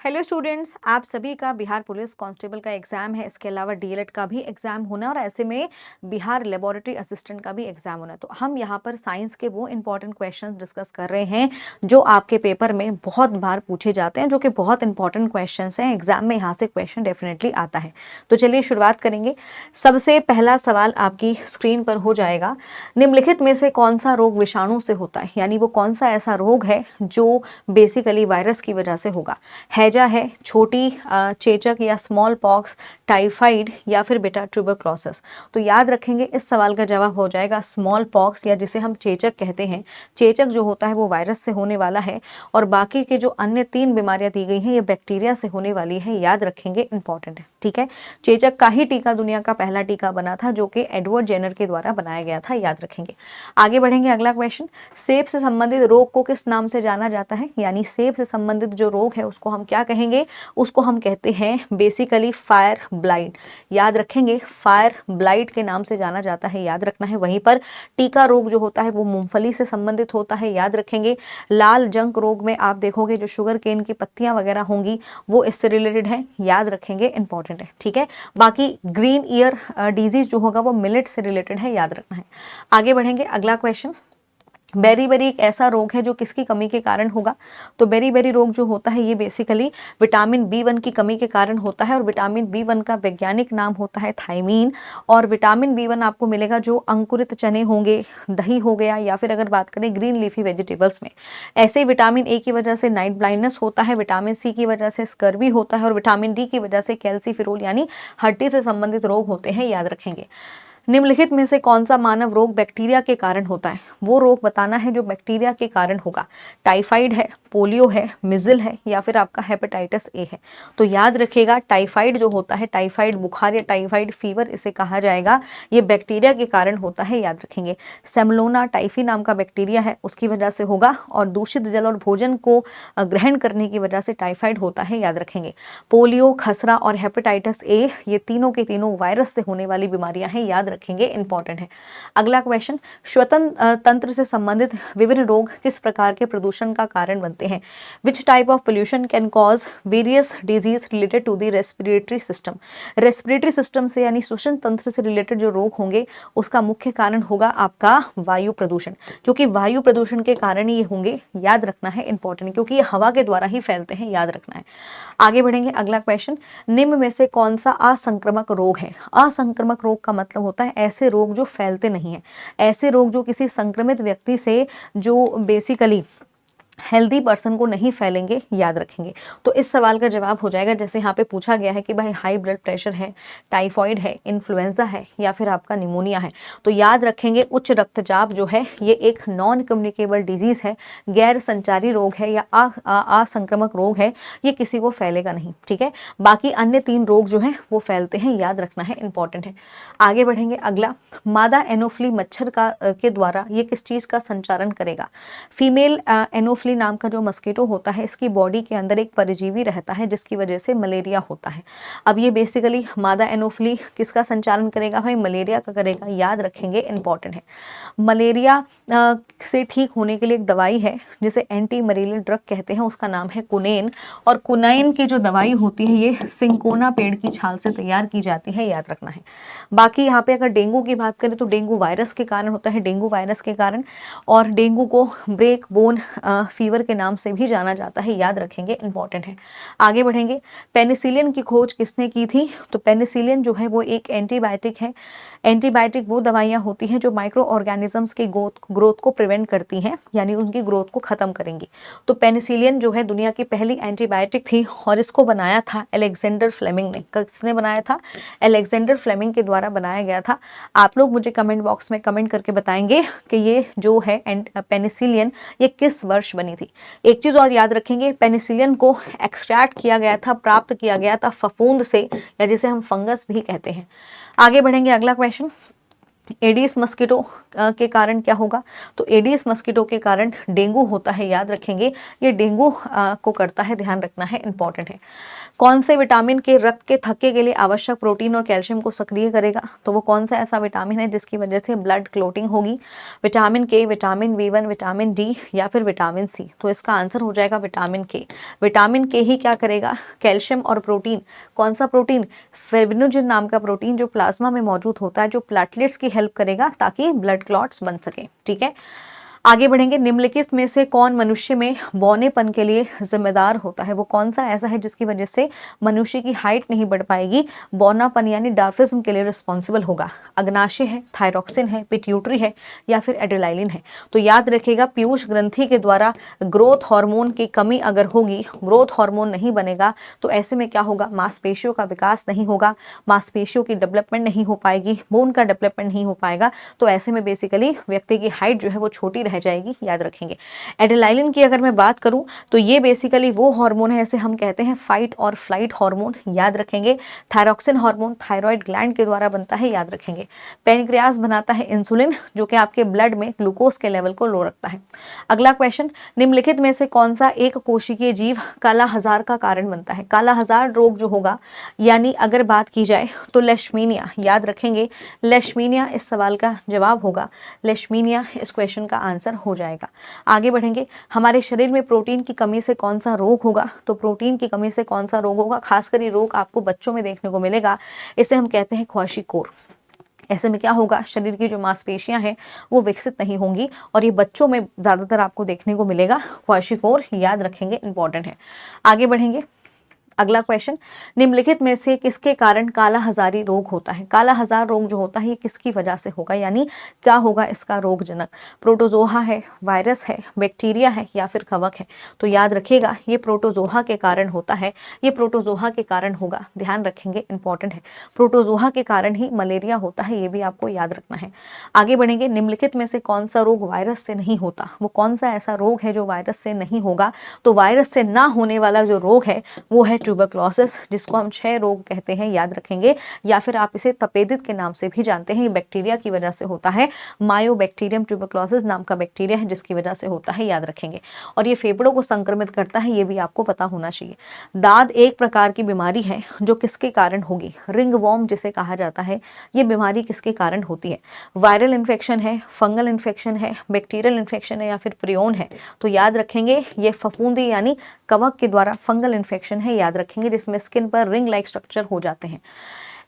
Hello students, आप सभी का बिहार पुलिस कांस्टेबल का एग्जाम है। इसके अलावा डीएलएड का भी एग्जाम होना है और ऐसे में बिहार लेबोरेटरी असिस्टेंट का भी एग्जाम होना है। तो हम यहाँ पर साइंस के वो इंपॉर्टेंट क्वेश्चंस डिस्कस कर रहे हैं जो आपके पेपर में बहुत बार पूछे जाते हैं, जो कि बहुत इंपॉर्टेंट क्वेश्चंस हैं। एग्जाम में यहाँ से क्वेश्चन डेफिनेटली आता है। तो चलिए शुरुआत करेंगे। सबसे पहला सवाल आपकी स्क्रीन पर हो जाएगा, निम्नलिखित में से कौन सा रोग विषाणु से होता है, यानी वो कौन सा ऐसा रोग है जो बेसिकली वायरस की वजह से होगा। हैजा है, छोटी चेचक या स्मॉल पॉक्स, टाइफाइड या फिर बेटा ट्यूबरक्लोसिस। तो याद रखेंगे इस सवाल का जवाब हो जाएगा स्मॉल पॉक्स, या जिसे हम चेचक कहते हैं। चेचक जो होता है वो वायरस से होने वाला है और बाकी के जो अन्य 3 बीमारियां दी गई हैं ये बैक्टीरिया से होने वाली है। याद रखेंगे, इंपॉर्टेंट है। ठीक है, चेचक का ही टीका दुनिया का पहला टीका बना था जो कि एडवर्ड जेनर के द्वारा बनाया गया था। याद रखेंगे। आगे बढ़ेंगे, अगला क्वेश्चन, सेब से संबंधित रोग को किस नाम से जाना जाता है, यानी सेब से संबंधित जो रोग है उसको हम क्या कहेंगे, उसको हम कहते हैं बेसिकली फायर ब्लाइट। याद रखेंगे, फायर ब्लाइट के नाम से जाना जाता है, याद रखना है। वहीं पर टीका रोग जो होता है वो मूंगफली से संबंधित होता है। याद रखेंगे, लाल जंक रोग में आप देखोगे जो शुगर केन की पत्तियां वगैरह होंगी वो इससे रिलेटेड है। याद रखेंगे, इंपॉर्टेंट है। ठीक है, बाकी ग्रीन ईयर डिजीज जो होगा वो मिलेट से रिलेटेड है, याद रखना है। आगे बढ़ेंगे, अगला क्वेश्चन, बेरी एक ऐसा रोग है जो किसकी कमी के कारण होगा। तो बेरी रोग जो होता है ये बेसिकली विटामिन बी1 की कमी के कारण होता है और विटामिन बी1 का वैज्ञानिक नाम होता है थायमीन। और विटामिन बी1 आपको मिलेगा जो अंकुरित चने होंगे, दही हो गया, या फिर अगर बात करें ग्रीन लीफी वेजिटेबल्स में। ऐसे ही विटामिन ए की वजह से नाइट ब्लाइंडनेस होता है, विटामिन सी की वजह से स्कर्वी होता है और विटामिन डी की वजह से कैल्सीफिरोल यानी हड्डी से संबंधित रोग होते हैं। याद रखेंगे, निम्नलिखित में से कौन सा मानव रोग बैक्टीरिया के कारण होता है, वो रोग बताना है जो बैक्टीरिया के कारण होगा। टाइफाइड है, पोलियो है, मिजिल है या फिर आपका हेपेटाइटिस ए है। तो याद रखिएगा, टाइफाइड जो होता है, टाइफाइड बुखार या टाइफाइड फीवर इसे कहा जाएगा, ये बैक्टीरिया के कारण होता है। याद रखेंगे, सेमलोना टाइफी नाम का बैक्टीरिया है, उसकी वजह से होगा। और दूषित जल और भोजन को ग्रहण करने की वजह से टाइफाइड होता है। याद रखेंगे, पोलियो, खसरा और हेपेटाइटिस ए ये तीनों के तीनों वायरस से होने वाली बीमारियां हैं। याद रखेंगे, इंपॉर्टेंट है। अगला क्वेश्चन, श्वसन तंत्र से संबंधित विभिन्न रोग किस प्रकार के प्रदूषण का कारण बनते हैं। Which type of pollution can cause various disease related to the respiratory system. Respiratory system से यानी श्वसन तंत्र से रिलेटेड जो रोग होंगे उसका मुख्य कारण होगा आपका वायु प्रदूषण, क्योंकि वायु प्रदूषण के कारण ये होंगे। याद रखना है, इंपॉर्टेंट, क्योंकि ये हवा के द्वारा ही फैलते हैं। याद रखना है। आगे बढ़ेंगे, अगला क्वेश्चन, निम्न में से कौन सा असंक्रामक रोग है। असंक्रामक रोग का मतलब होता है ऐसे रोग जो फैलते नहीं है, ऐसे रोग जो किसी संक्रमित व्यक्ति से जो बेसिकली हेल्दी पर्सन को नहीं फैलेंगे। याद रखेंगे, तो इस सवाल का जवाब हो जाएगा, जैसे यहाँ पे पूछा गया है कि भाई हाई ब्लड प्रेशर है, टाइफाइड है, इन्फ्लुएंजा है या फिर आपका निमोनिया है। तो याद रखेंगे, उच्च रक्तचाप जो है ये एक नॉन कम्युनिकेबल डिजीज है, गैर संचारी रोग है या असंक्रामक रोग है, ये किसी को फैलेगा नहीं। ठीक है, बाकी अन्य 3 रोग जो है वो फैलते हैं। याद रखना है, इंपॉर्टेंट है। आगे बढ़ेंगे, अगला, मादा एनोफिली मच्छर का के द्वारा ये किस चीज का संचारण करेगा। फीमेल एनोफिली नाम का जो मस्कीटो होता है इसकी बॉडी के अंदर एक परजीवी रहता है जिसकी वजह से मलेरिया होता है। अब ये बेसिकली मादा एनोफिली किसका संचालन करेगा, भाई मलेरिया का करेगा। याद रखेंगे, इंपॉर्टेंट है। मलेरिया से ठीक होने के लिए एक दवाई है जिसे एंटी मलेरियल ड्रग कहते हैं, उसका नाम है कुनेन। और कुनाइन की जो दवाई होती है ये सिंकोना पेड़ की छाल से तैयार की जाती है। याद रखना है। बाकी यहाँ पे अगर डेंगू की बात करें तो डेंगू वायरस के कारण होता है, डेंगू वायरस के कारण, और डेंगू को ब्रेक बोन फीवर के नाम से भी जाना जाता है। याद रखेंगे, इंपॉर्टेंट है। आगे बढ़ेंगे, पेनिसिलिन की खोज किसने की थी। तो पेनिसिलिन जो है वो एक एंटीबायोटिक है। एंटीबायोटिक वो दवाइयां होती हैं जो माइक्रो ऑर्गेनिजम्स की ग्रोथ को प्रिवेंट करती हैं, यानी उनकी ग्रोथ को खत्म करेंगी। तो पेनिसिलिन जो है दुनिया की पहली एंटीबायोटिक थी और इसको बनाया था अलेक्जेंडर फ्लेमिंग ने। किसने बनाया था, अलेक्जेंडर फ्लेमिंग के द्वारा बनाया गया था। आप लोग मुझे कमेंट बॉक्स में कमेंट करके बताएंगे कि ये जो है पेनिसिलिन ये किस वर्ष बनी थी। एक चीज और याद रखेंगे, पेनिसिलिन को एक्सट्रैक्ट किया गया था, प्राप्त किया गया था फफूंद से, या जिसे हम फंगस भी कहते हैं। आगे बढ़ेंगे, अगला क्वेश्चन, एडिस मस्कीटो के कारण क्या होगा? तो एडिस मस्कीटो के कारण डेंगू होता है, याद रखेंगे। ये डेंगू को करता है, ध्यान रखना है, इंपॉर्टेंट है। कौन से विटामिन के रक्त के थक्के के लिए आवश्यक प्रोटीन और कैल्शियम को सक्रिय करेगा? तो वो कौन सा ऐसा विटामिन है जिसकी वजह से ब्लड क्लोटिंग होगी? विटामिन के, विटामिन B1, विटामिन डी या फिर विटामिन सी? तो इसका आंसर हो जाएगा विटामिन के। विटामिन के ही क्या करेगा? कैल्शियम और प्रोटीन, कौन सा प्रोटीन? फिब्रिनोजन नाम का प्रोटीन जो प्लाज्मा में मौजूद होता है, जो प्लेटलेट्स की हेल्प करेगा ताकि ब्लड क्लॉट्स बन सके। ठीक है, आगे बढ़ेंगे। निम्नलिखित में से कौन मनुष्य में बौनेपन के लिए जिम्मेदार होता है? वो कौन सा ऐसा है जिसकी वजह से मनुष्य की हाइट नहीं बढ़ पाएगी, बौनापन यानी डार्फिज्म के लिए रिस्पॉन्सिबल होगा? अग्नाशय है, थायरॉक्सिन है, पिट्यूटरी है या फिर एड्रेनालिन है? तो याद रखिएगा, पीयूष ग्रंथि के द्वारा ग्रोथ हार्मोन की कमी अगर होगी, ग्रोथ हार्मोन नहीं बनेगा, तो ऐसे में क्या होगा? मांसपेशियों का विकास नहीं होगा, मांसपेशियों की डेवलपमेंट नहीं हो पाएगी, बोन का डेवलपमेंट नहीं हो पाएगा। तो ऐसे में बेसिकली व्यक्ति की हाइट जो है वो छोटी रह जाएगी, याद रखेंगे। एड्रेनालिन की अगर मैं बात करूं तो ये बेसिकली वो हार्मोन है, इसे हम कहते हैं फाइट और फ्लाइट हार्मोन, याद रखेंगे। थायरॉक्सिन हार्मोन थायराइड ग्लैंड के द्वारा बनता है, याद रखेंगे। पैनक्रियास बनाता है इंसुलिन, जो कि आपके ब्लड में ग्लूकोज के लेवल को लो रखता है। अगला क्वेश्चन, निम्नलिखित में से कौन सा एक कोशिकीय जीव काला हजार का कारण बनता है? काला हजार रोग जो होगा, यानी अगर बात की जाए तो लेशमीनिया, याद रखेंगे। लेशमीनिया इस सवाल का जवाब होगा, लेशमीनिया इस क्वेश्चन का आंसर हो जाएगा। आगे बढ़ेंगे। हमारे शरीर में प्रोटीन की कमी से कौन सा रोग होगा? तो प्रोटीन की कमी से कौन सा रोग होगा? खासकर ये रोग आपको बच्चों में देखने को मिलेगा, इसे हम कहते हैं क्वाशीकोर। ऐसे में क्या होगा? शरीर की जो मांसपेशियां हैं वो विकसित नहीं होंगी और ये बच्चों में ज्यादातर आपको देखने को मिलेगा, क्वाशीकोर, याद रखेंगे, इंपॉर्टेंट है। आगे बढ़ेंगे। अगला क्वेश्चन, निम्नलिखित में से किसके कारण काला हजारी रोग होता है? काला हजार रोग जो होता है ये किसकी वजह से होगा, यानी क्या होगा इसका रोग जनक? प्रोटोजोआ है, वायरस है, बैक्टीरिया है या फिर कवक है? तो याद रखिएगा, ये प्रोटोजोआ के कारण होता है, ये प्रोटोजोआ के कारण होगा, ध्यान रखेंगे, इंपॉर्टेंट है। प्रोटोजोआ के कारण ही मलेरिया होता है, ये भी आपको याद रखना है। आगे बढ़ेंगे। निम्नलिखित में से कौन सा रोग वायरस से नहीं होता? वो कौन सा ऐसा रोग है जो वायरस से नहीं होगा? तो वायरस से ना होने वाला जो रोग है वो है ट्यूबरक्लोसिस, जिसको हम क्षय रोग कहते हैं, याद रखेंगे, या फिर आप इसे तपेदिक के नाम से भी जानते हैं। ये बैक्टीरिया की वजह से होता है, मायोबैक्टीरियम ट्यूबरक्लोसिस नाम का बैक्टीरिया है जिसकी वजह से होता है, याद रखेंगे। और ये फेफड़ों को संक्रमित करता है, ये भी आपको पता होना चाहिए। दाद एक प्रकार की बीमारी है जो किसके कारण होगी? रिंगवॉर्म जिसे कहा जाता है, ये बीमारी किसके कारण होती है? वायरल इन्फेक्शन है, फंगल इन्फेक्शन है, बैक्टीरियल इन्फेक्शन है या फिर प्रियोन है? तो याद रखेंगे, ये फफूंदी यानी कवक के द्वारा फंगल इन्फेक्शन है, याद रखेंगे, जिसमें स्किन पर रिंग लाइक स्ट्रक्चर हो जाते हैं।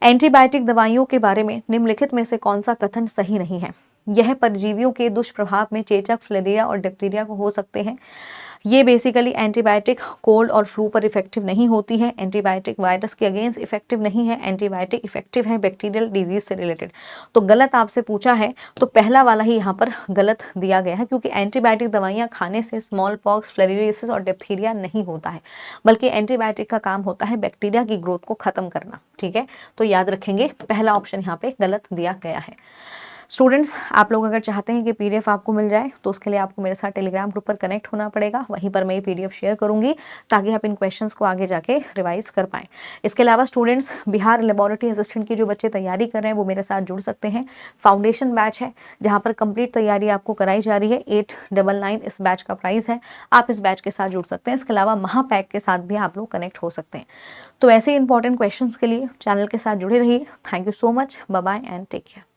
एंटीबायोटिक दवाइयों के बारे में निम्नलिखित में से कौन सा कथन सही नहीं है? यह परजीवियों के दुष्प्रभाव में चेचक, फिलेरिया और डिप्थीरिया को हो सकते हैं। ये बेसिकली एंटीबायोटिक कोल्ड और फ्लू पर इफेक्टिव नहीं होती है, एंटीबायोटिक वायरस के अगेंस्ट इफेक्टिव नहीं है, एंटीबायोटिक इफेक्टिव है बैक्टीरियल डिजीज से रिलेटेड। तो गलत आपसे पूछा है तो पहला वाला ही यहाँ पर गलत दिया गया है, क्योंकि एंटीबायोटिक दवाइयाँ खाने से स्मॉल पॉक्स, फ्लेरियासिस और डिप्थीरिया नहीं होता है, बल्कि एंटीबायोटिक का काम होता है बैक्टीरिया की ग्रोथ को खत्म करना। ठीक है, तो याद रखेंगे, पहला ऑप्शन यहाँ पे गलत दिया गया है। स्टूडेंट्स, आप लोग अगर चाहते हैं कि पीडीएफ आपको मिल जाए तो उसके लिए आपको मेरे साथ टेलीग्राम ग्रुप पर कनेक्ट होना पड़ेगा, वहीं पर मैं ये पीडीएफ शेयर करूंगी ताकि आप इन क्वेश्चंस को आगे जाके रिवाइज कर पाएं। इसके अलावा स्टूडेंट्स, बिहार लेबोरेटरी असिस्टेंट की जो बच्चे तैयारी कर रहे हैं वो मेरे साथ जुड़ सकते हैं। फाउंडेशन बैच है जहाँ पर कंप्लीट तैयारी आपको कराई जा रही है, 899 इस बैच का प्राइस है, आप इस बैच के साथ जुड़ सकते हैं। इसके अलावा महापैक के साथ भी आप लोग कनेक्ट हो सकते हैं। तो ऐसे इंपॉर्टेंट क्वेश्चंस के लिए चैनल के साथ जुड़े रहिए। Thank you so much, bye bye and take care.